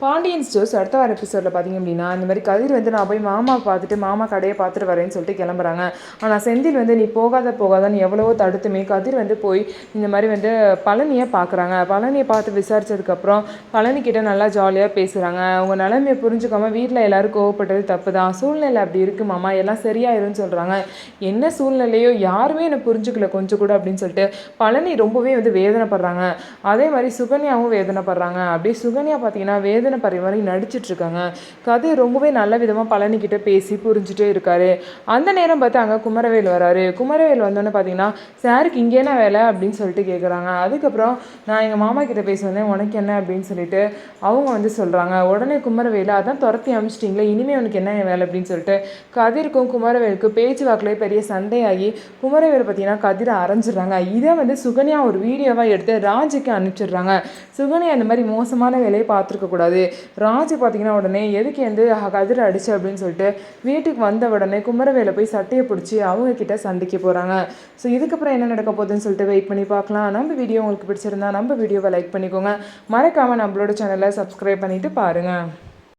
Pandian stores அடுத்த வார எபிசோடில் பார்த்திங்க அப்படின்னா இந்த மாதிரி கதிர் வந்து நான் போய் மாமாவை பார்த்துட்டு மாமா கடையை பார்த்துட்டு வரேன்னு சொல்லிட்டு கிளம்புறாங்க. ஆனால் செந்தில் வந்து நீ போகாதான்னு எவ்வளவோ தடுத்துமே கதிர் வந்து போய் இந்த மாதிரி வந்து பழனியை பார்க்குறாங்க. பழனியை பார்த்து விசாரித்ததுக்கப்புறம் பழனிக்கிட்ட நல்லா ஜாலியாக பேசுகிறாங்க. அவங்க நிலைமையை புரிஞ்சுக்காம வீட்டில் எல்லோரும் கோவப்பட்டது தப்பு தான், சூழ்நிலை அப்படி இருக்குது மாமா, எல்லாம் சரியாயிரும்னு சொல்கிறாங்க. என்ன சூழ்நிலையோ யாருமே என்னை புரிஞ்சுக்கல கொஞ்சம் கூட அப்படின்னு சொல்லிட்டு பழனி ரொம்பவே வந்து வேதனைப்படுறாங்க. அதே மாதிரி சுகன்யாவும் வேதனைப்படுறாங்க. அப்படியே சுகன்யா பார்த்தீங்கன்னா வேதனைப்படுற மாதிரி நடிச்சிட்ருக்காங்க. கதை ரொம்பவே நல்ல விதமாக பழனிக்கிட்ட பேசி புரிஞ்சுட்டே இருக்காரு. அந்த நேரம் பார்த்து அங்கே குமரவேல் வராரு. குமரவேல் வந்தோன்னே பார்த்தீங்கன்னா சாருக்கு இங்கே என்ன வேலை அப்படின்னு சொல்லிட்டு கேட்குறாங்க. அதுக்கப்புறம் நான் எங்கள் மாமா கிட்ட பேச வந்தேன், உனக்கு என்ன அப்படின்னு சொல்லிட்டு அவங்க வந்து சொல்கிறாங்க. உடனே குமரவேல் அதான் துரத்தி அமிச்சிட்டிங்களே, இனிமேல் உனக்கு என்ன வேலை அப்படின்னு சொல்லிட்டு கதிர்க்கும் குமரவேலுக்கும் பேச்சுவாக்கிலே பெரிய சண்டையாகி குமரவேல் பார்த்தீங்கன்னா கதிரை அரைஞ்சிடுறாங்க. இதை வந்து சுகன்யா ஒரு வீடியோவாக எடுத்து ராஜுக்கு அனுப்பிச்சிடுறாங்க. சுகன்யா இந்த மாதிரி மோசமான வேலையை பார்த்துருக்க கூடாது. ராஜு பார்த்தீங்கன்னா உடனே எதுக்கு வந்து கதிரை அடிச்சு அப்படின்னு சொல்லிட்டு வீட்டுக்கு வந்த உடனே குமரவேலை போய் சட்டையை பிடிச்சி அவங்க கிட்ட சண்டைக்கு போகிறாங்க. ஸோ இதுக்கப்புறம் என்ன நடக்க போகுதுன்னு சொல்லிட்டு வெயிட் பண்ணி பார்க்கலாம். நம்ம வீடியோ உங்களுக்கு பிடிச்சிருந்தா நம்ம வீடியோவை லைக் பண்ணிக்கோங்க. மறக்காமல் நம்மளோட சேனலை சப்ஸ்கிரைப் பண்ணிவிட்டு பாருங்கள்.